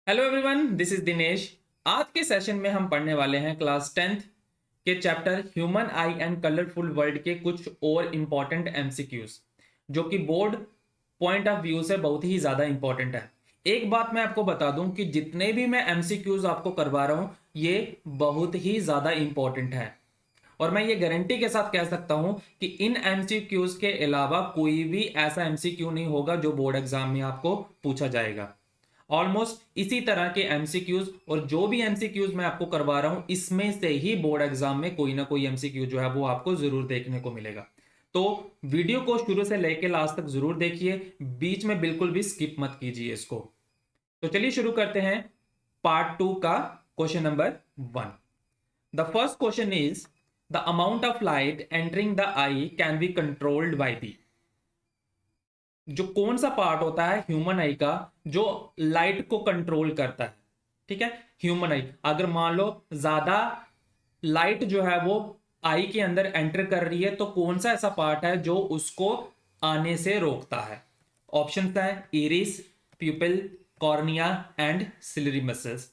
Hello everyone, this is Dinesh. आज के session में हम पढ़ने वाले हैं क्लास 10th के chapter human I and colourful world के कुछ और इम्पॉर्टेंट एमसीक्यूज जो कि बोर्ड पॉइंट ऑफ व्यू से बहुत ही ज़्यादा इम्पॉर्टेंट है। एक बात मैं आपको बता दूं कि जितने भी मैं एमसीक्यूज आपको करवा रहा हूं ये बहुत ही ज़्यादा इम्पॉर्टेंट है और मैं ये गारंटी के साथ कह सकता हूं कि इन एमसीक्यूज के अलावा कोई भी ऐसा एमसीक्यू नहीं होगा जो बोर्ड एग्जाम में आपको पूछा जाएगा। ऑलमोस्ट इसी तरह के एमसीक्यूज और जो भी एमसीक्यूज मैं आपको करवा रहा हूं इसमें से ही बोर्ड एग्जाम में कोई ना कोई एमसीक्यू जो है वो आपको जरूर देखने को मिलेगा। तो वीडियो को शुरू से लेकर लास्ट तक जरूर देखिए, बीच में बिल्कुल भी स्किप मत कीजिए इसको। तो चलिए शुरू करते हैं पार्ट 2 का question number 1। The first question is the amount of light entering the I can be controlled by the. जो कौन सा पार्ट होता है ह्यूमन आई का जो लाइट को कंट्रोल करता है। ठीक है, ह्यूमन आई अगर मान लो ज्यादा लाइट जो है वो आई के अंदर एंटर कर रही है तो कौन सा ऐसा पार्ट है जो उसको आने से रोकता है। ऑप्शन है iris, pupil, cornea and ciliary muscles.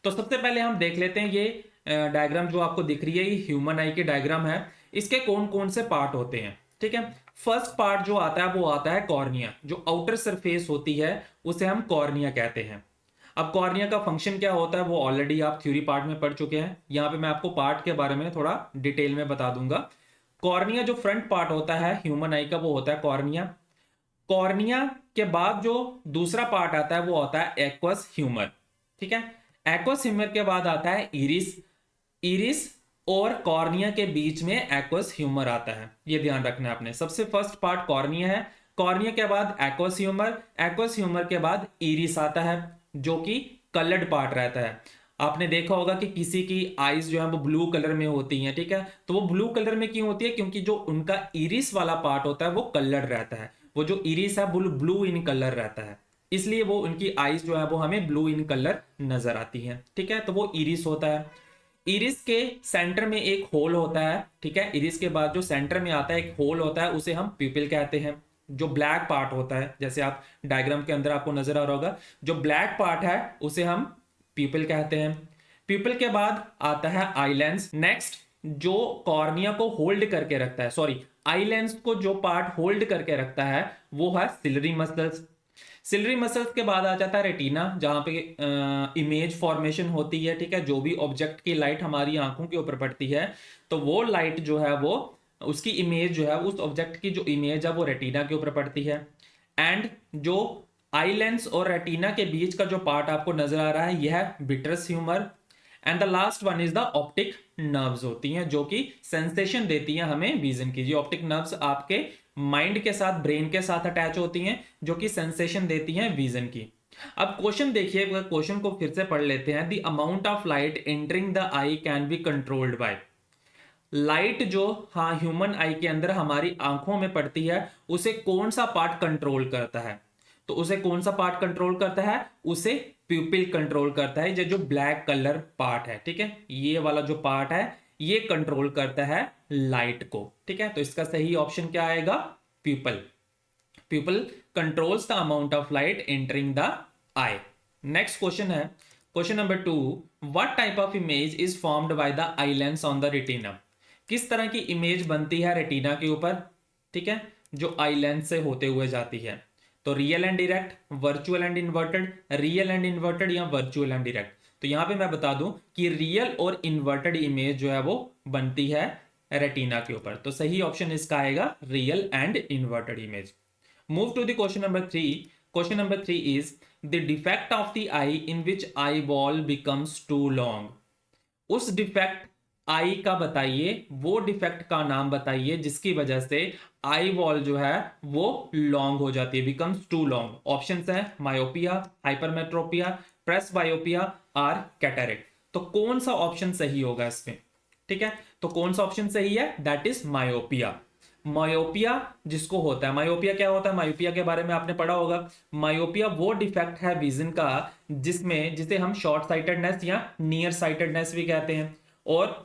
तो सबसे पहले हम देख लेते हैं ये डायग्राम जो आपको दिख रही है ये ह्यूमन आई की डायग्राम है। इसके कौन कौन से पार्ट होते हैं। ठीक है, फर्स्ट पार्ट जो आता है वो आता है कॉर्निया। जो आउटर सरफेस होती है उसे हम कॉर्निया कहते हैं। अब कॉर्निया का फंक्शन क्या होता है वो ऑलरेडी आप थ्योरी पार्ट में पढ़ चुके हैं, यहां पे मैं आपको पार्ट के बारे में थोड़ा डिटेल में बता दूंगा। कॉर्निया जो फ्रंट पार्ट होता है ह्यूमन आई का वो होता है कॉर्निया। कॉर्निया के बाद जो दूसरा पार्ट आता है वो आता है एक्वस ह्यूमर। ठीक है, एक्वस ह्यूमर के बाद आता है इरिस। इरिस और कॉर्निया के बीच में एक्वस ह्यूमर आता है, ये ध्यान रखना है आपने। सबसे फर्स्ट पार्ट कॉर्निया है, कॉर्निया के बाद एक्वस ह्यूमर, एक्वस ह्यूमर के बाद इरिस आता है जो कि कलर्ड पार्ट रहता है। आपने देखा होगा कि किसी की आईज जो है वो ब्लू कलर में होती हैं। ठीक है, तो वो ब्लू कलर में क्यों होती है, क्योंकि जो उनका इरिस वाला पार्ट होता है वो कलर्ड रहता है। वो जो इरिस है ब्लू इन कलर रहता है, इसलिए वो उनकी आईज जो है वो हमें ब्लू इन कलर नजर आती है। ठीक है, तो वो इरिस होता है। इरिस के सेंटर में एक होल होता है। ठीक है, इरिस के बाद जो सेंटर में आता है एक होल होता है उसे हम प्यूपिल कहते हैं। जो ब्लैक पार्ट होता है जैसे आप डायग्राम के अंदर आपको नजर आ रहा होगा, जो ब्लैक पार्ट है उसे हम प्यूपिल कहते हैं। प्यूपिल के बाद आता है आई लेंस। नेक्स्ट जो कॉर्निया को होल्ड करके रखता है, सॉरी आई लेंस को जो पार्ट होल्ड करके रखता है वो है सिलरी मसल्स। सिलरी मसल्स के बाद आ जाता है रेटिना जहां पे इमेज फॉर्मेशन होती है। ठीक है, जो भी ऑब्जेक्ट की लाइट हमारी आंखों के ऊपर पड़ती है तो वो लाइट जो है वो उसकी इमेज जो है उस ऑब्जेक्ट की जो इमेज है वो रेटिना के ऊपर पड़ती है। एंड जो आई लेंस और रेटिना के बीच का जो पार्ट आपको नजर आ रहा है यह है vitreous humour. And the last one is the optic nerves होती हैं जो कि सेंसेशन देती हैं हमें विजन की। जो ऑप्टिक नर्व्स आपके माइंड के साथ ब्रेन के साथ अटैच होती हैं जो कि सेंसेशन देती हैं विजन की। अब क्वेश्चन देखिए, क्वेश्चन को फिर से पढ़ लेते हैं। The amount of light entering the I can be controlled by. Light जो हाँ ह्यूमन आई के अंदर हमारी आंखों में पड़ती है उसे कौन सा पार्ट कंट्रोल करता है। तो उसे कौन सा पार्ट कंट्रोल करता है, उसे प्यूपिल कंट्रोल करता है। जो ब्लैक कलर पार्ट है, ठीक है, ये वाला जो पार्ट है ये कंट्रोल करता है लाइट को। ठीक है, तो इसका सही ऑप्शन क्या आएगा, pupil. Pupil controls the amount of light entering the eye. Next question है question number 2। What type of image is formed by the eye lens on the retina. किस तरह की इमेज बनती है रेटिना के ऊपर, ठीक है, जो आई लेंस से होते हुए जाती है। तो real and direct, virtual and inverted, real and inverted या वर्चुअल एंड डायरेक्ट। तो यहां पे मैं बता दूं कि रियल और इन्वर्टेड इमेज जो है वो बनती है रेटिना के ऊपर। तो सही ऑप्शन इसका आएगा real and inverted image. Move to the question number 3। Question number 3 is the defect of the eye in which eye ball becomes too long. उस डिफेक्ट आई का बताइए, वो डिफेक्ट का नाम बताइए जिसकी वजह से आई वॉल जो है वो लॉन्ग हो जाती है, बिकम्स टू लॉन्ग। ऑप्शंस है मायोपिया, हाइपरमेट्रोपिया, प्रेस बायोपिया और कैटरेक्ट। तो कौन सा ऑप्शन सही होगा इसमें। ठीक है, तो कौन सा ऑप्शन सही है, दैट इज मायोपिया। मायोपिया जिसको होता है, मायोपिया क्या होता है, मायोपिया के बारे में आपने पढ़ा होगा। मायोपिया वो डिफेक्ट है विजन का जिसे हम शॉर्ट साइटेडनेस या नियर साइटेडनेस भी कहते हैं। और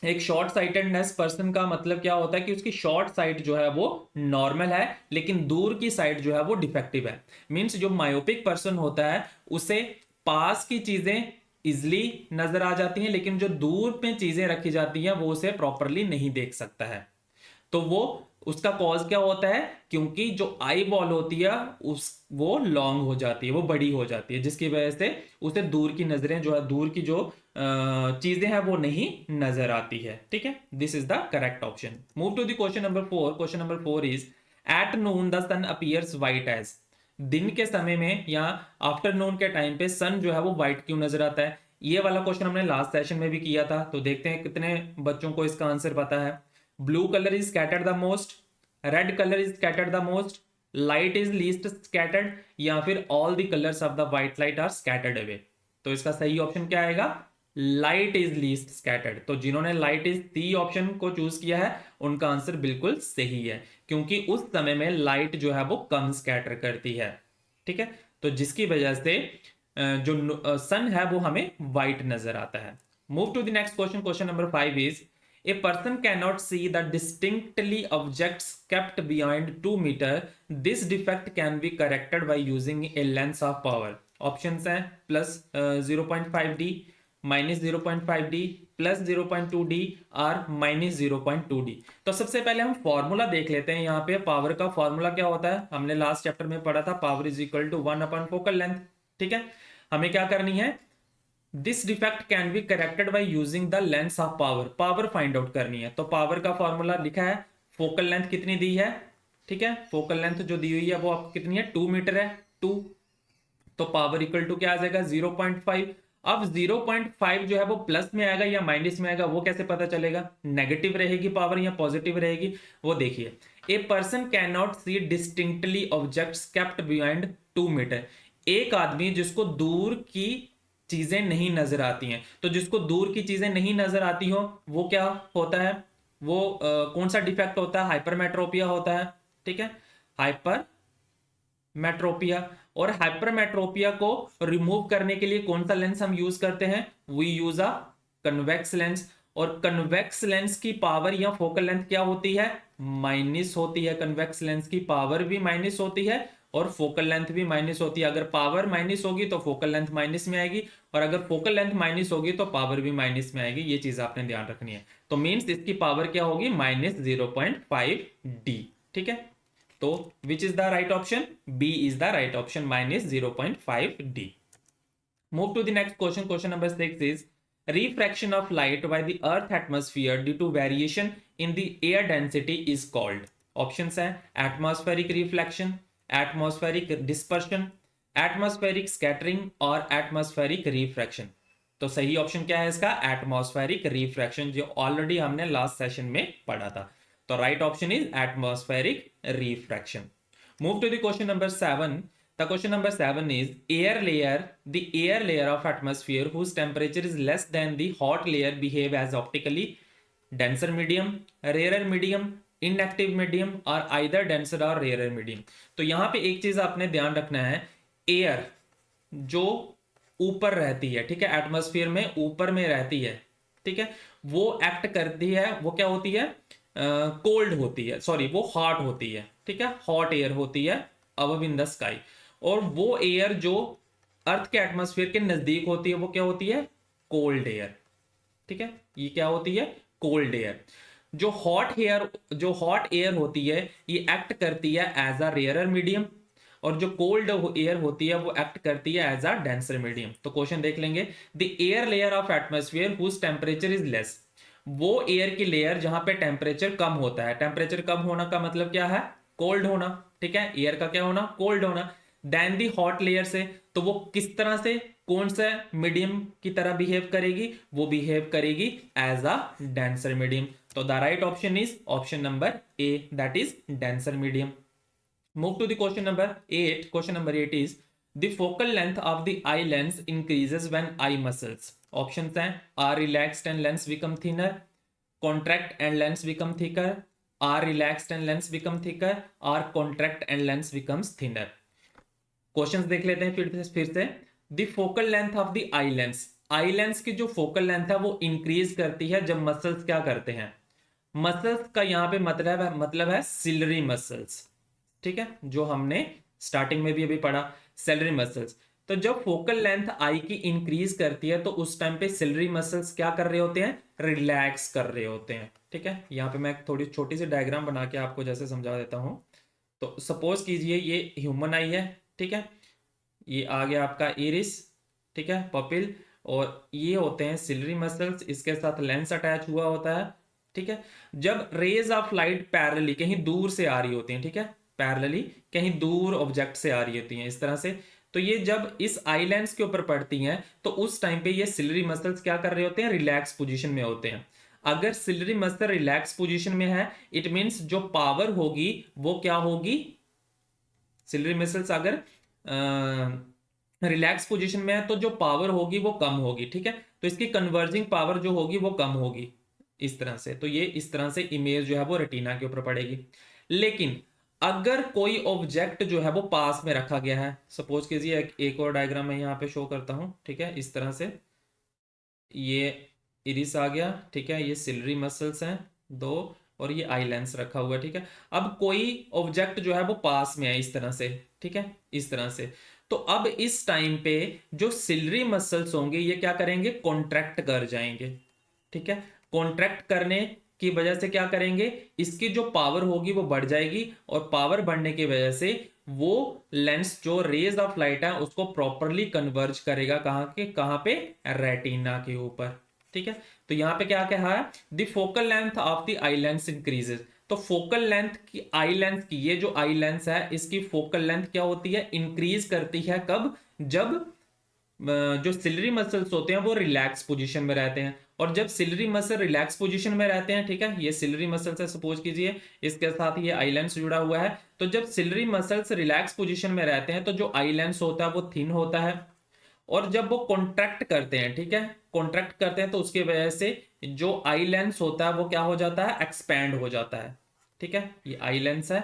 एक शॉर्ट साइटेडनेस पर्सन का मतलब क्या होता है कि उसकी शॉर्ट साइट जो है वो नॉर्मल है लेकिन दूर की साइट जो है वो डिफेक्टिव है। मींस जो मायोपिक पर्सन होता है उसे पास की चीजें इजली नजर आ जाती हैं, लेकिन जो दूर में चीजें रखी जाती हैं वो उसे प्रॉपरली नहीं देख सकता है। तो वो उसका कॉज क्या होता है, क्योंकि जो आई बॉल होती है उस वो लॉन्ग हो जाती है, वो बड़ी हो जाती है, जिसकी वजह से उसे दूर की नजरें जो है, दूर की जो चीजें हैं वो नहीं नजर आती है। ठीक है, this is the correct option. Move to the question number 4। Question number 4 is at noon the sun appears white as. दिन के समय में या आफ्टरनून के टाइम पे सन जो है वो व्हाइट क्यों नजर आता है। ये वाला क्वेश्चन हमने लास्ट सेशन में भी किया था, तो देखते हैं कितने बच्चों को इसका आंसर पता है। Blue colour is scattered the most, red colour is scattered the most, light is least scattered, या फिर all the colours of the white light are scattered away. तो इसका सही ऑप्शन क्या आएगा, लाइट इज लीस्ट scattered। तो जिन्होंने light is C option को चूज किया है उनका आंसर बिल्कुल सही है, क्योंकि उस समय में लाइट जो है वो कम स्कैटर करती है। ठीक है, तो जिसकी वजह से जो सन है वो हमें व्हाइट नजर आता है। Move to the next question. Question number 5 is A person cannot see the distinctly objects kept beyond 2 meter. This defect can be corrected by using a lens of power. Options हैं plus 0.5D, minus 0.5D, plus 0.2D और minus 0.2D। तो सबसे पहले हम formula देख लेते हैं। यहाँ पे पावर का फॉर्मूला क्या होता है, हमने लास्ट चैप्टर में पढ़ा था, power is equal to 1 upon focal length. ठीक है, हमें क्या करनी है, this defect can be corrected by using the lens of power. Power find out करनी है, तो पावर का फॉर्मूला लिखा है, फोकल लेंथ कितनी दी है, ठीक है, फोकल लेंथ जो दी हुई है वो आपको कितनी है, 2 मीटर है, 2। तो पावर इक्वल टू क्या आ जाएगा, 0.5। अब 0.5 जो है वो प्लस में आएगा या माइनस में आएगा, वो कैसे पता चलेगा, नेगेटिव रहेगी पावर या पॉजिटिव रहेगी, वो देखिए। A person can not see distinctly objects kept behind 2 metre. एक आदमी जिसको दूर की चीजें नहीं नजर आती हैं, तो जिसको दूर की चीजें नहीं नजर आती हो वो क्या होता है, वो कौन सा डिफेक्ट होता है, हाइपरमेट्रोपिया होता है। ठीक है, हाइपरमेट्रोपिया। और हाइपरमेट्रोपिया को रिमूव करने के लिए कौन सा लेंस हम यूज करते हैं, we use a convex lens. और कन्वेक्स लेंस की पावर या फोकल लेंथ क्या होती है, माइनस होती है। कन्वेक्स लेंस की पावर भी माइनस होती है और फोकल लेंथ भी माइनस होती है। अगर पावर माइनस होगी तो फोकल लेंथ माइनस में आएगी, और अगर फोकल लेंथ माइनस होगी तो पावर भी माइनस में आएगी। ये चीज आपने ध्यान रखनी है। तो मींस इसकी पावर क्या होगी, -0.5D। ठीक है, तो which is the right option, B is the right option, -0.5D। Move to the next question. Question number 6 is refraction of light by the earth atmosphere due to variation in the air density is called। Options हैं atmospheric reflection, atmospheric dispersion, atmospheric scattering और atmospheric refraction. तो सही option क्या है इसका, atmospheric refraction, जो already हमने last session में पढ़ा था। तो right option is atmospheric refraction. Move to the question number 7। The question number 7 is air layer. The air layer of atmosphere whose temperature is less than the hot layer behave as optically denser medium, rarer medium, inactive medium or either denser or rarer medium। तो यहाँ पे एक चीज आपने ध्यान रखना है, air जो ऊपर रहती है, ठीक है, एटमॉस्फेयर में ऊपर में रहती है, ठीक है, वो एक्ट करती है, वो क्या होती है, कोल्ड होती है, सॉरी वो हॉट होती है। ठीक है, हॉट एयर होती है अबव इन द स्काई। और वो एयर जो अर्थ के एटमॉस्फेयर के नजदीक होती है वो क्या होती है, कोल्ड एयर। ठीक है, ये क्या होती है, कोल्ड एयर। जो हॉट एयर होती है ये एक्ट करती है एज अ रेयरर मीडियम, और जो कोल्ड एयर होती है वो एक्ट करती है एज अ डेंसर मीडियम। तो क्वेश्चन देख लेंगे, the air layer of atmosphere whose temperature is less. वो एयर की लेयर जहां पे टेम्परेचर कम होता है, टेम्परेचर कम होना का मतलब क्या है, कोल्ड होना। ठीक है, एयर का क्या होना, कोल्ड होना। देन दी हॉट लेयर से, तो वो किस तरह से, कौन सा मीडियम की तरह बिहेव करेगी, वो बिहेव करेगी एज अ डेंसर मीडियम। तो the right option is option number A, that is denser medium. Move to the question number 8। Question number 8 is the focal length of the eye lens increases when eye muscles. Options हैं are relaxed and lens become thinner, contract and lens become thicker, are relaxed and lens become thicker, are contract and lens becomes thinner. Questions देख लेते हैं फिर से। The focal length of the eye lens, eye lens की जो focal length है वो increase करती है जब मसल्स क्या करते हैं, मसल्स का यहां पे मतलब है सिलरी मसल्स। ठीक है, जो हमने स्टार्टिंग में भी अभी पढ़ा, सेलरी मसल्स। तो जब फोकल लेंथ आई की इंक्रीज करती है तो उस टाइम पे सिलरी मसल्स क्या कर रहे होते हैं, रिलैक्स कर रहे होते हैं। ठीक है, यहाँ पे मैं थोड़ी छोटी सी डायग्राम बना के आपको जैसे समझा देता हूँ। तो सपोज कीजिए ये ह्यूमन आई है, ठीक है, ये आ गया आपका इरिस, ठीक है, पपिल, और ये होते हैं सिलरी मसल्स, इसके साथ लेंस अटैच हुआ होता है। ठीक है, जब रेज ऑफ लाइट पैरेलली कहीं दूर से आ रही होती हैं, ठीक है, पैरेलली कहीं दूर ऑब्जेक्ट से आ रही होती हैं इस तरह से, तो ये जब इस आई लेंस के ऊपर पड़ती हैं तो उस टाइम पे ये सिलरी मसल्स क्या कर रहे होते हैं, रिलैक्स पोजीशन में होते हैं। अगर सिलरी मसल रिलैक्स पोजीशन में है, इट मींस जो पावर होगी वो क्या होगी, सिलरी मसल्स अगर रिलैक्स पोजीशन में है तो जो पावर होगी वो कम होगी। ठीक है, तो इसकी कन्वर्जिंग पावर जो होगी वो कम होगी इस तरह से। तो ये इस तरह से इमेज जो है वो रेटिना के ऊपर पड़ेगी। लेकिन अगर कोई ऑब्जेक्ट जो है वो पास में रखा गया है, सपोज कीजिए एक और डायग्राम मैं यहाँ पे शो करता हूं, ठीक है, इस तरह से ये इरिस आ गया, ठीक है, ये सिलरी मसल्स हैं दो, और ये आई लेंस रखा हुआ है। ठीक है, अब कोई ऑब्जेक्ट जो है वो पास में है इस तरह से, ठीक है, इस तरह से, तो अब इस टाइम पे जो सिलरी मसल्स होंगे ये क्या करेंगे, कॉन्ट्रैक्ट कर जाएंगे। ठीक है, कॉन्ट्रैक्ट करने की वजह से क्या करेंगे, इसकी जो पावर होगी वो बढ़ जाएगी, और पावर बढ़ने की वजह से वो लेंस जो रेज ऑफ लाइट है उसको प्रॉपरली कन्वर्ज करेगा, कहां पे, रेटिना के ऊपर। ठीक है, तो यहां पे क्या कहा है, the focal length of the eye lens increases. तो फोकल लेंथ की, आई लेंस की, ये जो आई लेंस है इसकी फोकल लेंथ क्या होती है, इंक्रीज करती है। कब, जब जो सिलरी मसल्स होते हैं वो रिलैक्स पोजीशन में रहते हैं। और जब सिलरी मसल रिलैक्स पोजीशन में रहते हैं, ठीक है, ये सिलरी मसल्स है सपोज कीजिए, इसके साथ ये आई लेंस जुड़ा हुआ है, तो जब सिलरी मसल्स रिलैक्स पोजीशन में रहते हैं तो जो आई लेंस होता है वो थिन होता है, और जब वो कॉन्ट्रैक्ट करते हैं, ठीक है, कॉन्ट्रैक्ट करते हैं तो उसकी वजह से जो आई लेंस होता है वो क्या हो जाता है, एक्सपैंड हो जाता है। ठीक है, ये आई लेंस है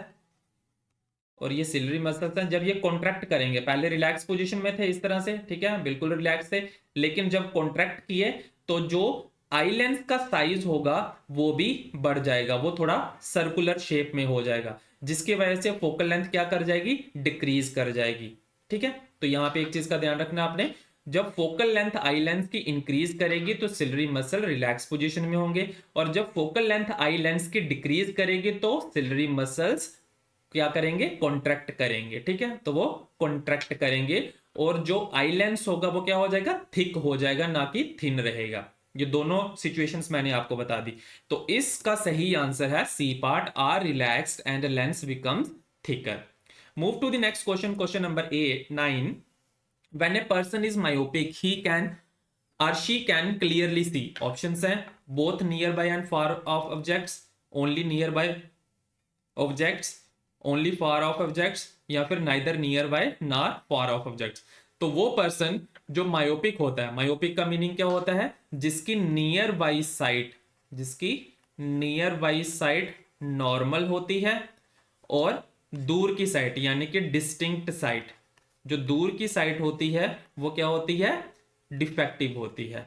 और ये सिलरी मसल्स हैं। जब ये कॉन्ट्रैक्ट करेंगे, पहले रिलैक्स पोजीशन में थे इस तरह से, ठीक है, बिल्कुल रिलैक्स थे, लेकिन जब कॉन्ट्रैक्ट किए तो जो आई लेंस का साइज होगा वो भी बढ़ जाएगा, वो थोड़ा सर्कुलर शेप में हो जाएगा, जिसकी वजह से फोकल लेंथ क्या कर जाएगी, डिक्रीज कर जाएगी। ठीक है, तो यहां पे एक चीज का ध्यान रखना आपने, जब फोकल लेंथ आई लेंस की इंक्रीज करेगी तो सिलरी मसल रिलैक्स पोजीशन में होंगे, और जब फोकल लेंथ आई लेंस की डिक्रीज करेगी तो सिलरी मसल्स क्या करेंगे, कॉन्ट्रैक्ट करेंगे। ठीक है, तो वो कॉन्ट्रैक्ट करेंगे, और जो आई लेंस होगा वो क्या हो जाएगा, थिक हो जाएगा, ना कि थिन रहेगा। ये दोनों सिचुएशंस मैंने आपको बता दी। तो इसका सही आंसर है C part, are relaxed and lens becomes thicker. Move to the next question, question number 9। When a person is myopic, he can or she can clearly see. Options हैं both nearby and far off objects, only nearby objects, only far off objects, या फिर neither nearby nor far off objects। तो वो person जो myopic होता है, myopic का meaning क्या होता है, जिसकी नियर बाई साइट, जिसकी नियर बाई साइट नॉर्मल होती है, और दूर की साइट यानी कि डिस्टिंक्ट साइट, जो दूर की साइट होती है वो क्या होती है, डिफेक्टिव होती है।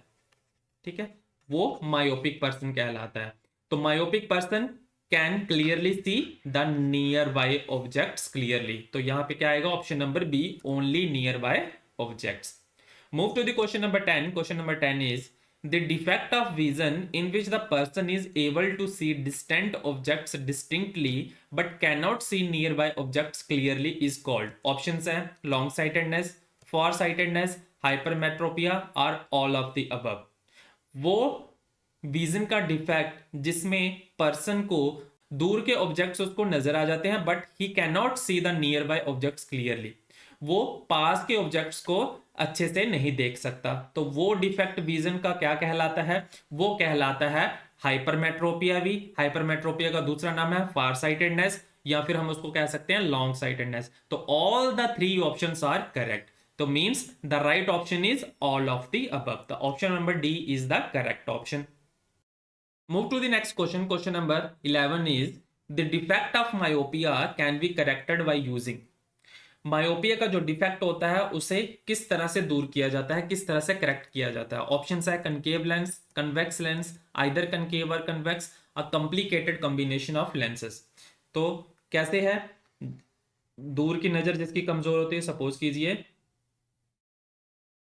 ठीक है, वो मायोपिक पर्सन कहलाता है। तो myopic person can clearly see the nearby objects clearly. तो यहां पे क्या आएगा, option number B, only nearby objects. Move to the question number 10। Question number 10 is the defect of vision in which the person is able to see distant objects distinctly but cannot see nearby objects clearly is called। options हैं long sightedness, far sightedness, hypermetropia or all of the above। वो vision का defect जिसमें person को दूर के objects उसको नजर आ जाते हैं but he can not C the nearby objects clearly, वो पास के ऑब्जेक्ट्स को अच्छे से नहीं देख सकता, तो वो डिफेक्ट विजन का क्या कहलाता है, वो कहलाता है हाइपरमेट्रोपिया। भी हाइपरमेट्रोपिया का दूसरा नाम है फार साइटेडनेस, या फिर हम उसको कह सकते हैं लॉन्ग साइटेडनेस। तो all the three options are correct, तो means the right option is all of the above. The option number D is the correct option. Move to the next question. Question number 11 is the defect of myopia can be corrected by using। Myopia का जो defect होता है उसे किस तरह से दूर किया जाता है, किस तरह से करेक्ट किया जाता है। ऑप्शंस है concave lens, convex lens, either concave और convex, a complicated combination of lenses. तो कैसे है, दूर की नजर जिसकी कमजोर होती है, सपोज कीजिए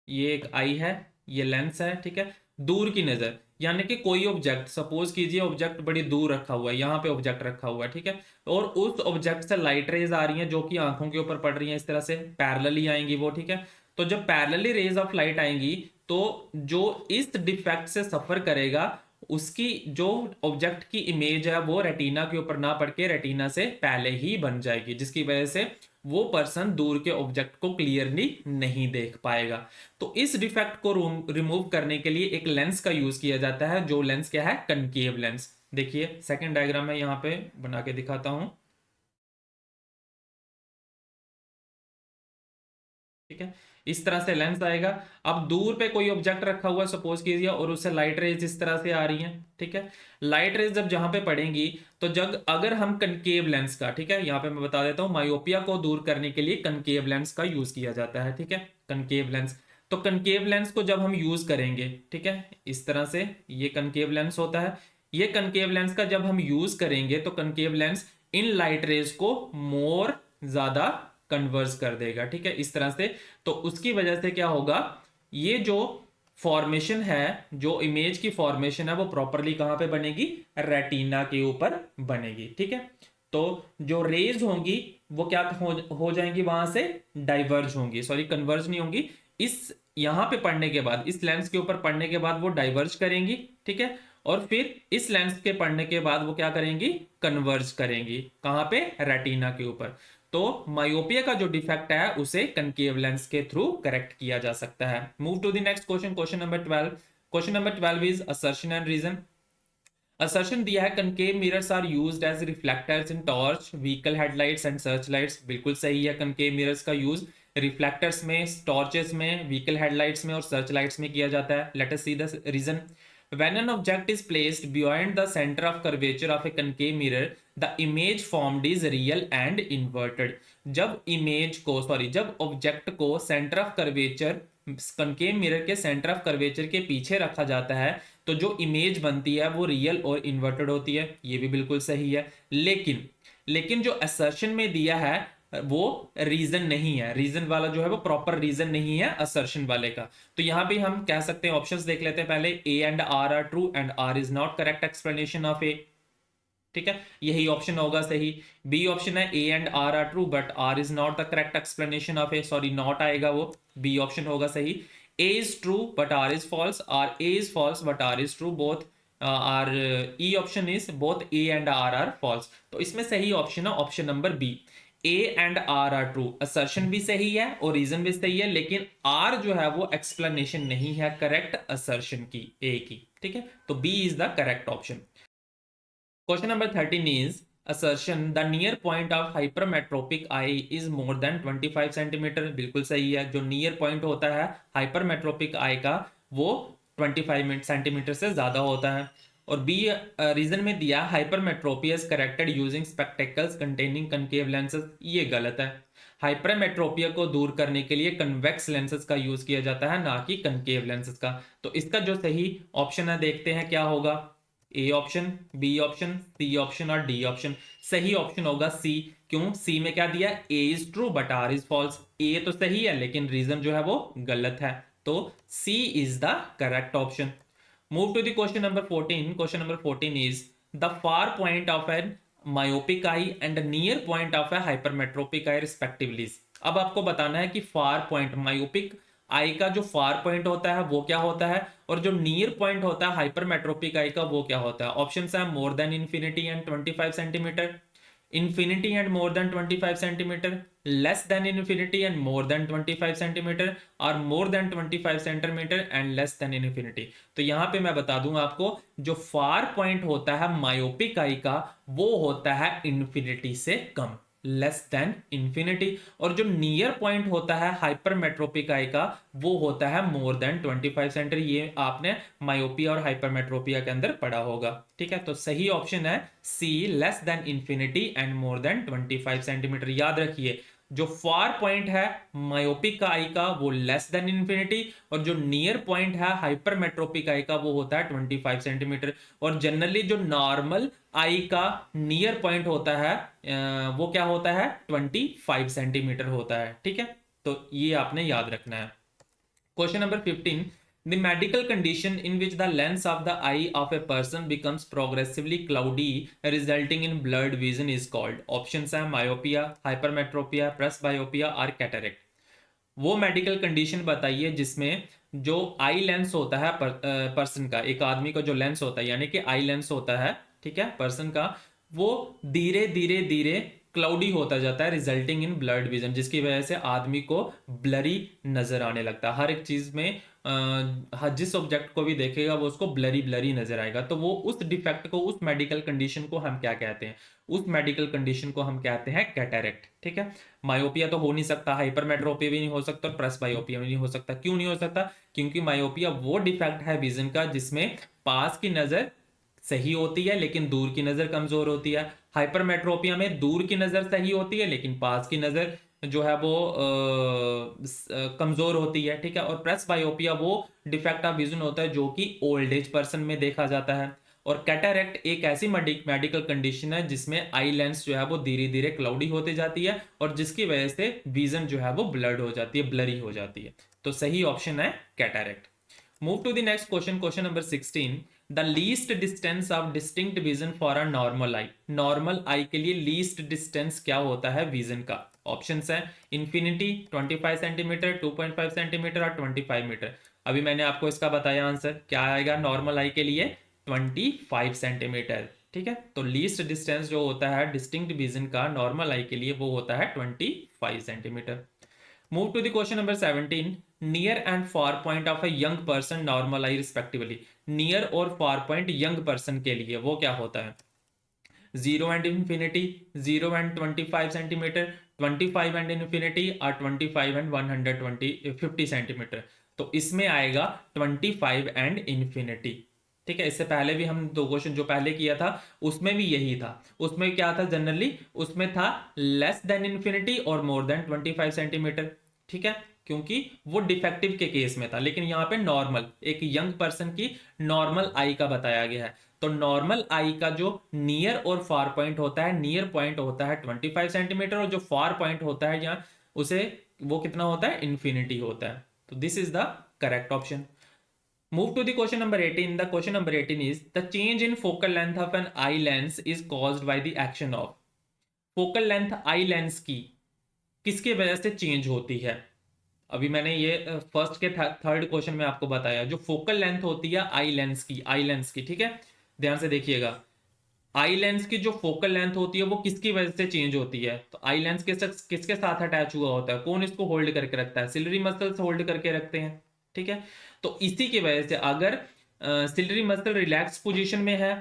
ये एक आई है, ये लेंस है, ठीक है। दूर की नजर यानी कि कोई ऑब्जेक्ट, सपोज कीजिए ऑब्जेक्ट बड़ी दूर रखा हुआ है, यहाँ पे ऑब्जेक्ट रखा हुआ है, ठीक है। और उस ऑब्जेक्ट से लाइट रेज आ रही हैं जो कि आंखों के ऊपर पड़ रही हैं, इस तरह से पैरेलली आएंगी वो, ठीक है। तो जब पैरेलली रेज ऑफ लाइट आएंगी तो जो इस डिफेक्ट से सफर करेगा उसकी जो ऑब्जेक्ट की इमेज है वो रेटिना के ऊपर ना पड़ के रेटिना से पहले ही बन जाएगी, जिसकी वजह से वो पर्सन दूर के ऑब्जेक्ट को क्लियरली नहीं देख पाएगा। तो इस डिफेक्ट को रिमूव करने के लिए एक लेंस का यूज किया जाता है, जो लेंस क्या है, कनकेव लेंस। देखिए सेकंड डायग्राम में यहां पे बना के दिखाता हूं, ठीक है। इस तरह से लेंस आएगा। अब दूर पे कोई ऑब्जेक्ट रखा हुआ है सपोज कीजिए, और उससे लाइट रेज इस तरह से आ रही हैं, ठीक है। लाइट रेज जब जहां पे पड़ेंगी तो जब अगर हम कनकेव लेंस का, ठीक है, यहां पे मैं बता देता हूं, मायोपिया को दूर करने के लिए कनकेव लेंस का यूज किया जाता है, ठीक है, कनकेव लेंस। तो कनकेव लेंस को जब हम यूज करेंगे, ठीक है, इस तरह से ये कनकेव लेंस होता है। ये कनकेव लेंस का जब हम यूज करेंगे तो concave lens in light rays को मोर ज्यादा कन्वर्स कर देगा, ठीक है, इस तरह से। तो उसकी वजह से क्या होगा, ये जो फॉर्मेशन है, जो इमेज की फॉर्मेशन है वो प्रॉपरली कहां पे बनेगी, रेटिना के ऊपर बनेगी, ठीक है। तो जो रेज होंगी वो क्या हो जाएंगी, वहां से डाइवर्ज होंगी, सॉरी कन्वर्ज नहीं होंगी, इस यहां पे पढ़ने के बाद, इस लेंस के ऊपर पढ़ने के बाद वो डाइवर्ज करेंगी, ठीक है। और फिर इस लेंस के पढ़ने के बाद वो क्या करेंगी, कन्वर्ज करेंगी, कहां पे, रेटिना के ऊपर। तो मायोपिया का जो डिफेक्ट है उसे कनकेव लेंस के थ्रू करेक्ट किया जा सकता है। Move to the next question, question number 12। Question number 12 is assertion and reason. Assertion दिया है concave mirrors are used as reflectors in torch, vehicle headlights and search lights. बिल्कुल सही है, कनकेव मिरर्स का यूज रिफ्लेक्टर्स में, torches में, vehicle headlights में और सर्च लाइट्स में किया जाता है। Let us see the reason. When an object is placed beyond the center of curvature of a concave mirror, the image formed is real and inverted. जब object को centre of curvature, concave mirror के centre of curvature के पीछे रखा जाता है तो जो इमेज बनती है वो रियल और इन्वर्टेड होती है, ये भी बिल्कुल सही है। लेकिन लेकिन जो असर्शन में दिया है वो रीजन नहीं है, रीजन वाला जो है वो प्रॉपर रीजन नहीं है असर्शन वाले का। तो यहां भी हम कह सकते हैं, ऑप्शंस देख लेते हैं पहले, A and R true and R is not correct explanation of A, ठीक है, यही ऑप्शन होगा सही। बी ऑप्शन है, A and R true but R is not the correct explanation of A, sorry not आएगा वो, बी ऑप्शन होगा सही। A is true but R is false, or A is false but R is true, both are, E option is both A and are false. तो इसमें सही option है option number B, A and R true. Assertion भी सही है और reason भी सही है, लेकिन आर जो है वो एक्सप्लेनेशन नहीं है करेक्ट असर्शन की, ए की, ठीक है। तो B is the correct option. Question number 13 is assertion the near point of hypermetropic eye is more than 25 centimetre. बिल्कुल सही है, जो नियर पॉइंट होता है हाइपरमेट्रोपिक आई का वो 25 सेंटीमीटर से ज्यादा होता है। और बी रीजन में दिया hypermetropia is corrected using spectacles containing concave lenses, ये गलत है। हाइपरमेट्रोपिया को दूर करने के लिए कन्वेक्स लेंसेज का यूज किया जाता है, ना कि कनकेव लेंसेज का। तो इसका जो सही ऑप्शन है देखते हैं क्या होगा, A option, B option, C option और डी ऑप्शन। सही ऑप्शन होगा सी। क्यों, सी में क्या दिया, A is true but R is false. A तो सही है लेकिन रीजन जो है वो गलत है, तो C is the correct option. Move to the question number 14। Question number 14 is the far point of an myopic eye and near point of a hypermetropic eye respectively. अब आपको बताना है कि फार पॉइंट मायोपिक आई का जो far point होता है वो क्या होता है, और जो नियर पॉइंट होता है हाइपरमेट्रोपिक आई का वो क्या होता है। ऑप्शंस है more than infinity and 25 centimetre, infinity and more than 25 centimetre, less than infinity and more than 25 centimetre, और more than 25 centimetre and less than infinity. तो यहां पे मैं बता दूं आपको, जो फार पॉइंट होता है मायोपिक आई का वो होता है इन्फिनिटी से कम, लेस देन इंफिनिटी। और जो नियर पॉइंट होता है हाइपरमेट्रोपिक आई का वो होता है मोर देन 25 सेंटीमीटर। ये आपने मायोपिया और हाइपरमेट्रोपिया के अंदर पढ़ा होगा, ठीक है। तो सही ऑप्शन है C, less than infinity and more than 25 centimetre. याद रखिए, जो फार पॉइंट है मायोपिक आई का वो लेस देन इंफिनिटी, और जो नियर पॉइंट है हाइपरमेट्रोपिक आई का वो होता है 25 सेंटीमीटर। और जनरली जो नॉर्मल आई का नियर पॉइंट होता है वो क्या होता है, 25 सेंटीमीटर होता है, ठीक है। तो ये आपने याद रखना है। Question number 15. The medical condition in which the lens of the eye of a person becomes progressively cloudy, resulting in blurred vision, is called. Options हैं myopia, hypermetropia, presbyopia और cataract. वो मेडिकल कंडीशन बताइए जिसमें जो eye lens होता है person का, एक आदमी का जो लेंस होता है यानी कि आई लेंस होता है, ठीक है, पर्सन का, वो धीरे धीरे धीरे क्लाउडी होता जाता है, रिजल्टिंग इन ब्लर्ड विजन, जिसकी वजह से आदमी को ब्लरी नजर आने लगता है। हर एक चीज में जिस ऑब्जेक्ट को भी देखेगा वो उसको ब्लरी ब्लरी नजर आएगा। तो वो उस डिफेक्ट को, उस मेडिकल कंडीशन को हम क्या कहते हैं? उस मेडिकल कंडीशन को हम कहते हैं कैटरेक्ट। ठीक है, मायोपिया तो हो नहीं सकता, हाइपरमेट्रोपिया भी नहीं हो सकता और प्रेसबायोपिया भी नहीं हो सकता। क्यों नहीं हो सकता? क्योंकि मायोपिया वो डिफेक्ट है विजन का जिसमें पास की नजर सही होती है लेकिन दूर की नजर कमजोर होती है। हाइपरमेट्रोपिया में दूर की नजर सही होती है लेकिन पास की नजर जो है वो कमजोर होती है। ठीक है, और प्रेसबायोपिया वो डिफेक्ट ऑफ विजन होता है जो कि ओल्ड एज पर्सन में देखा जाता है। और कैटरेक्ट एक ऐसी मेडिकल कंडीशन है जिसमें आई लेंस जो है वो धीरे धीरे क्लाउडी होती जाती है और जिसकी वजह से विजन जो है वो ब्लर्ड हो जाती है, ब्लरी हो जाती है। तो सही ऑप्शन है cataract. Move to the next question, question number 16। The least distance of distinct vision for a normal eye. Normal eye के लिए लीस्ट डिस्टेंस क्या होता है विजन का? ऑप्शंस है इन्फिनिटी, 25 सेंटीमीटर, 2.5 सेंटीमीटर और 25 मीटर। अभी मैंने आपको इसका बताया आंसर क्या आएगा नॉर्मल आई के लिए, 25 सेंटीमीटर। ठीक है, तो लीस्ट डिस्टेंस जो होता है डिस्टिंक्ट विजन का नॉर्मल आई के लिए वो होता है 25 centimetre. Move to the question number 17। Near and far point of a young person normal eye respectively. Near और फार पॉइंट यंग पर्सन के लिए वो क्या होता है? 0 and infinity, 0 and 25 centimetre, 25 and infinity और 25 एंड 150 सेंटीमीटर। तो इसमें आएगा 25 एंड इंफिनिटी। ठीक है, इससे पहले भी हम दो क्वेश्चन जो पहले किया था उसमें भी यही था। उसमें क्या था जनरली? उसमें था लेस देन इंफिनिटी और मोर देन 25 सेंटीमीटर। ठीक है, क्योंकि वो डिफेक्टिव के केस में था, लेकिन यहाँ पे नॉर्मल एक यंग पर्सन की नॉर्मल आई का बताया गया है। तो नॉर्मल आई का जो नियर और फार पॉइंट होता है, नियर पॉइंट होता है 25 सेंटीमीटर और जो फार पॉइंट होता है यहाँ उसे वो कितना होता है? इन्फिनिटी होता है। तो this is the correct option. Move to the question number 18. The question number 18 is the change in focal length of an eye lens is caused by the action of. Focal length eye lens की किसके वजह से change होती है? अभी मैंने ये first के थर्ड क्वेश्चन में आपको बताया, जो फोकल लेंथ होती है आई लेंस की, आई लेंस की, ठीक है, ध्यान से देखिएगा। आई लेंस की जो फोकल लेंथ होती है वो किसकी वजह से चेंज होती है? तो आई लेंस किसके साथ अटैच हुआ होता है? कौन इसको होल्ड करके रखता है? सिलरी मसल्स होल्ड करके रखते हैं। ठीक है, तो इसी की वजह से अगर सिलरी मसल रिलैक्स पोजीशन में है,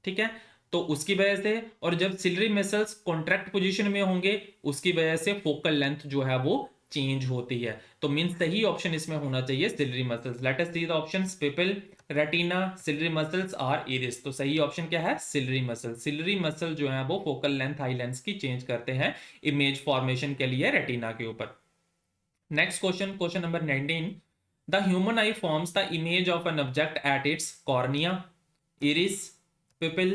ठीक है, तो उसकी वजह से, और जब सिलरी मसल्स कॉन्ट्रैक्ट पोजीशन में होंगे उसकी वजह से फोकल लेंथ जो है वो चेंज होती है। तो मीन सही ऑप्शन इसमें होना चाहिए ciliary muscles. Let us see the options, pupil, retina, ciliary muscles और इरिस। तो सही ऑप्शन क्या है? Ciliary muscle. सिलरी मसल जो है वो फोकल लेंथ आई लेंस की चेंज करते हैं इमेज फॉर्मेशन के लिए रेटिना के ऊपर। Next question, question number 19। The human eye forms the image of an object at its cornea, iris, pupil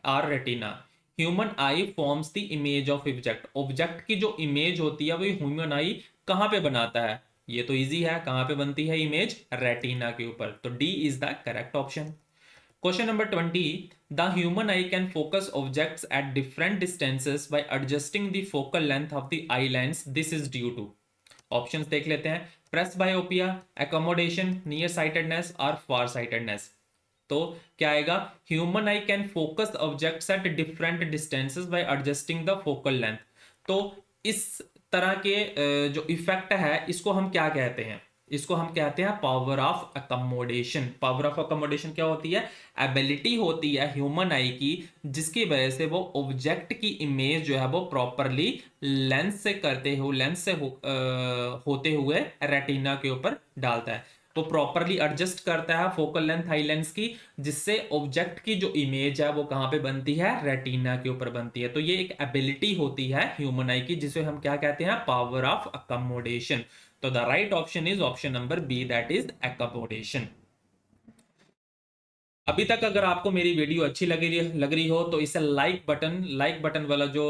or retina. Human eye forms the image of object. Object की जो image होती है वो human eye कहाँ पे बनाता है? ये तो easy है, कहाँ पे बनती है image? retina के ऊपर। तो D is the correct option. Question number 20. The human eye can focus objects at different distances by adjusting the focal length of the eye lens. This is due to. Options देख लेते हैं, presbyopia, accommodation, near sightedness और फार sightedness. तो क्या आएगा? Human I can focus objects at different distances bye adjusting the focal length. तो इस तरह के जो इफेक्ट है इसको हम क्या कहते हैं? इसको हम कहते हैं power of accommodation. Power of accommodation क्या होती है? एबिलिटी होती है ह्यूमन आई की जिसकी वजह से वो ऑब्जेक्ट की इमेज जो है वो प्रॉपरली लेंस से करते हुए, लेंस से होते हुए रेटिना के ऊपर डालता है। तो प्रॉपरली एडजस्ट करता है फोकल लेंथ आई लेंस की, जिससे ऑब्जेक्ट की जो इमेज है वो कहां पे बनती है? रेटिना के ऊपर बनती है। तो ये एक एबिलिटी होती है ह्यूमन आई की जिसे हम क्या कहते हैं? Power of accommodation. तो the right option is option number B, that is accommodation. अभी तक अगर आपको मेरी वीडियो अच्छी लग रही हो तो इसे लाइक बटन वाला जो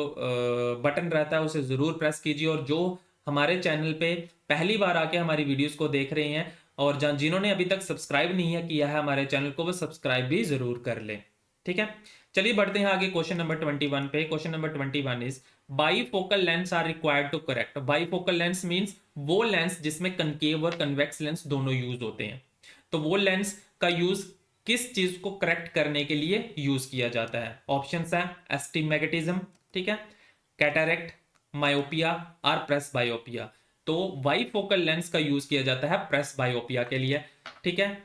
बटन रहता है उसे जरूर प्रेस कीजिए। और जो हमारे चैनल पे पहली बार आके हमारी वीडियोस को देख रहे हैं और जिन्होंने अभी तक सब्सक्राइब नहीं है किया है हमारे चैनल को, वो सब्सक्राइब भी जरूर कर ले। ठीक है, चलिए बढ़ते हैं आगे क्वेश्चन नंबर 21 पे। Question number 21 is bifocal lens are required to correct. Bifocal lens means वो लेंस जिसमें कनकेव और कन्वेक्स लेंस दोनों यूज होते हैं। तो वो लेंस का यूज किस चीज को करेक्ट करने के लिए यूज किया जाता है? ऑप्शंस हैं एस्टिमेगेटिज्म, ठीक है, कैटरेक्ट, मायोपिया और प्रेस बायोपिया। तो बाईफोकल लेंस का यूज किया जाता है प्रेस बायोपिया के लिए। ठीक है,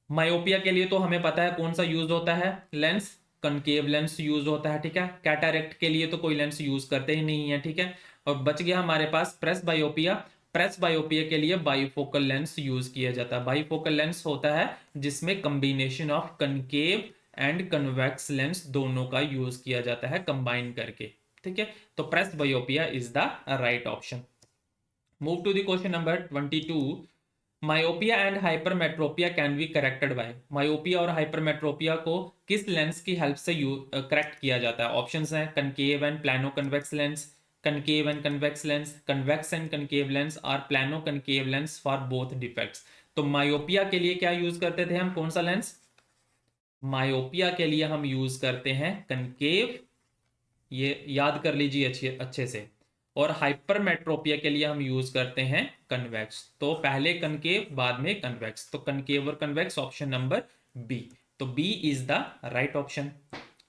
मायोपिया के लिए तो हमें पता है कौन सा यूज होता है, लेंस कनकेव लेंस यूज होता है। ठीक है, कैटरेक्ट के लिए तो कोई लेंस यूज करते ही नहीं है। ठीक है, और बच गया हमारे पास प्रेस बायोपिया। प्रेस बायोपिया के लिए बाईफोकल लेंस यूज किया जाता है। बाईफोकल लेंस होता है जिसमें combination of concave and convex lens दोनों का यूज किया जाता है कंबाइन करके। ठीक है, तो presbyopia is the right option. Move to the question number 22। Myopia and hypermetropia can be corrected by. Myopia और हाइपरमेट्रोपिया को किस लेंस की हेल्प से करेक्ट किया जाता है? ऑप्शंस हैं concave and plano convex lens, concave and convex lens, convex and concave lens और plano concave lens for both defects. तो मायोपिया के लिए क्या यूज करते थे हम, कौन सा लेंस? मायोपिया के लिए हम यूज करते हैं कनकेव, ये याद कर लीजिए अच्छे अच्छे से। और हाइपरमेट्रोपिया के लिए हम यूज करते हैं कन्वेक्स। तो पहले कनकेव बाद में कन्वेक्स, तो कनकेव और कन्वेक्स ऑप्शन नंबर बी। तो B is the right option.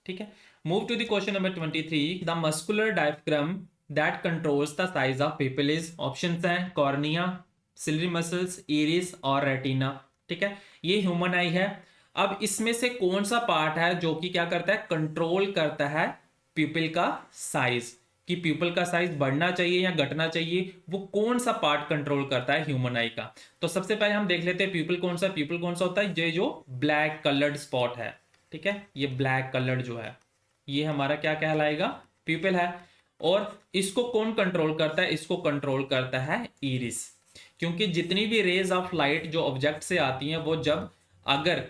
ठीक है, move to the question number 23। The muscular diaphragm that controls the size of pupil is. Options हैं कॉर्निया, सिलरी मसल्स, इरिस और retina. ठीक है, ये human आई है। अब इसमें से कौन सा पार्ट है जो कि क्या करता है, कंट्रोल करता है प्यूपिल का साइज, कि प्यूपिल का साइज बढ़ना चाहिए या घटना चाहिए, वो कौन सा पार्ट कंट्रोल करता है ह्यूमन आई का? तो सबसे पहले हम देख लेते हैं प्यूपिल कौन सा। प्यूपिल कौन सा होता है, ये जो ब्लैक कलर्ड स्पॉट है। ठीक है, ये ब्लैक कलर्ड जो है ये हमारा क्या कहलाएगा, प्यूपिल है। और इसको कौन कंट्रोल करता है, इसको कंट्रोल करता है इरिस। क्योंकि जितनी भी रेज ऑफ लाइट जो ऑब्जेक्ट से आती हैं वो जब अगर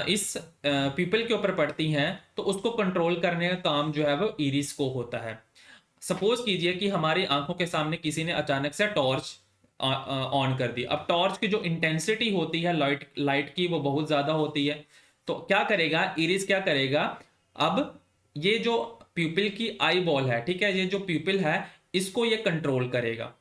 इस पीपल के ऊपर पड़ती हैं तो उसको कंट्रोल करने का काम जो है वो इरिस को होता है। सपोज कीजिए कि हमारी आंखों के सामने किसी ने अचानक से टॉर्च ऑन कर दी। अब टॉर्च की जो इंटेंसिटी होती है लाइट लाइट की वो बहुत ज्यादा होती है। तो क्या करेगा इरिस, क्या करेगा, अब ये जो प्यूपिल की आई बॉल है, ठीक है, ये जो प्यूपिल है इसको ये कंट्रोल करेगा।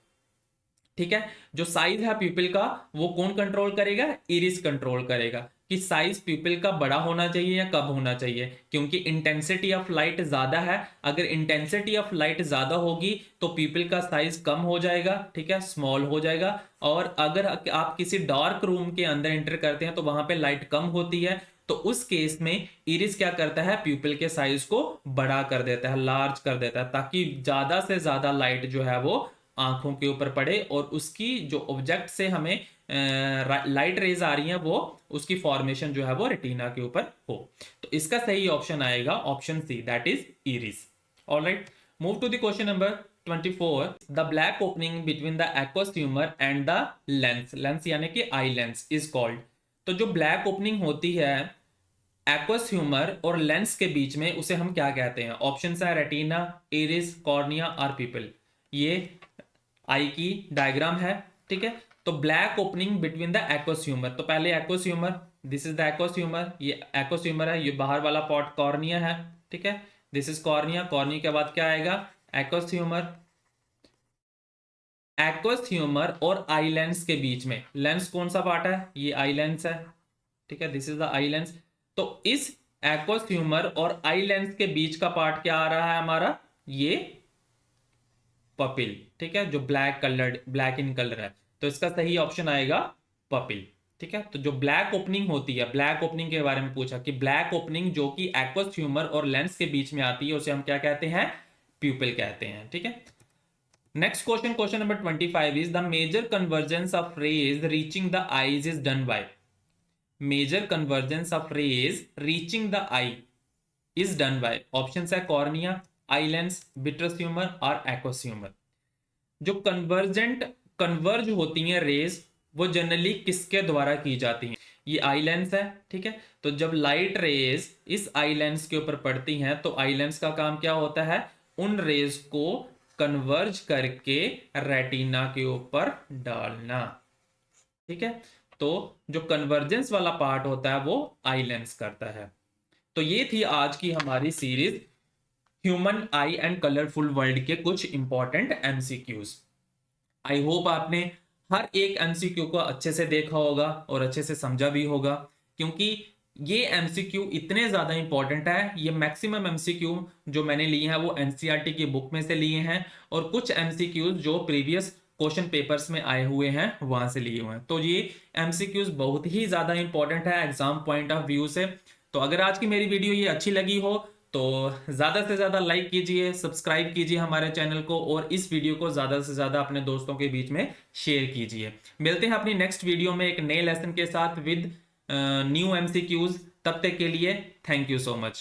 ठीक है, जो साइज है प्यूपिल का वो कौन कंट्रोल करेगा, इरिस कंट्रोल करेगा कि साइज प्यूपिल का बड़ा होना चाहिए या कब होना चाहिए। क्योंकि इंटेंसिटी ऑफ लाइट ज्यादा है, अगर इंटेंसिटी ऑफ लाइट ज्यादा होगी तो प्यूपिल का साइज कम हो जाएगा, ठीक है, स्मॉल हो जाएगा। और अगर आप किसी डार्क रूम के अंदर एंटर करते हैं तो वहां पे लाइट कम होती है, तो उस केस में इरिस क्या करता है, प्यूपिल के साइज को बड़ा कर देता है, लार्ज कर देता है, ताकि ज्यादा से ज्यादा लाइट जो है वो आंखों के ऊपर पड़े और उसकी जो ऑब्जेक्ट से हमें लाइट रेज आ रही है वो उसकी फॉर्मेशन जो है वो रेटिना के ऊपर हो। तो इसका सही ऑप्शन आएगा option C, that is iris. Alright, move to the question number 24। The black opening between the aqueous humour and the lens, lens यानी कि आई लेंस इज कॉल्ड। तो जो ब्लैक ओपनिंग होती है एक्वस ह्यूमर और lens के बीच में उसे हम क्या कहते हैं? ऑप्शन है रेटिना, इरिस, कॉर्निया और पीपल। ये आई की डायग्राम है। ठीक है, तो black opening between the aqueous humour, तो पहले aqueous humour, this is the aqueous humour, ये एक्वस ह्यूमर है, ये बाहर वाला पॉट कॉर्निया है। ठीक है, दिस इज कॉर्निया, कॉर्निया के बाद क्या आएगा, एक्वस ह्यूमर। एक्वस ह्यूमर और आई लेंस के बीच में लेंस कौन सा पार्ट है, ये आई लेंस है। ठीक है, this is the eye lens. तो इस एक्वस ह्यूमर और आई लेंस के बीच का पार्ट क्या आ रहा है हमारा, ये पपिल। ठीक है, जो black coloured, black in colour है, तो इसका सही ऑप्शन आएगा पपिल। ठीक है, तो जो ब्लैक ओपनिंग होती है, ब्लैक ओपनिंग के बारे में पूछा कि ब्लैक ओपनिंग जो कि एक्वस ह्यूमर और लेंस के बीच में आती है उसे हम क्या कहते हैं, प्यूपिल कहते हैं। ठीक है, next question, question number 25 is the major convergence of rays reaching the eyes is done by. Major convergence of rays reaching the eye is done by, option है cornea, eye lens, vitreous humour और aqueous humour. जो converge होती हैं raise वो generally किसके द्वारा की जाती हैं, ये आई लेंस है। ठीक है, तो जब लाइट रेज इस आई लेंस के ऊपर पड़ती हैं तो आई लेंस का काम क्या होता है, उन रेज को कन्वर्ज करके रेटिना के ऊपर डालना। ठीक है, तो जो कन्वर्जेंस वाला पार्ट होता है वो आई लेंस करता है। तो ये थी आज की हमारी series human I and colourful world के कुछ इंपॉर्टेंट एमसीक्यूज। आई होप आपने हर एक एमसीक्यू को अच्छे से देखा होगा और अच्छे से समझा भी होगा, क्योंकि ये एमसीक्यू इतने ज्यादा इंपॉर्टेंट है। ये मैक्सिमम एमसीक्यू जो मैंने लिए हैं वो एनसीईआरटी की बुक में से लिए हैं, और कुछ एमसीक्यूज जो प्रीवियस क्वेश्चन पेपर्स में आए हुए हैं वहां से लिए हुए हैं। तो ये एमसीक्यूज बहुत ही ज्यादा इंपॉर्टेंट है एग्जाम पॉइंट ऑफ व्यू से। तो अगर आज की मेरी वीडियो ये अच्छी लगी हो तो ज्यादा से ज्यादा लाइक कीजिए, सब्सक्राइब कीजिए हमारे चैनल को, और इस वीडियो को ज्यादा से ज्यादा अपने दोस्तों के बीच में शेयर कीजिए। मिलते हैं अपनी नेक्स्ट वीडियो में एक नए लेसन के साथ विद न्यू एमसीक्यूज। तब तक के लिए थैंक यू सो मच।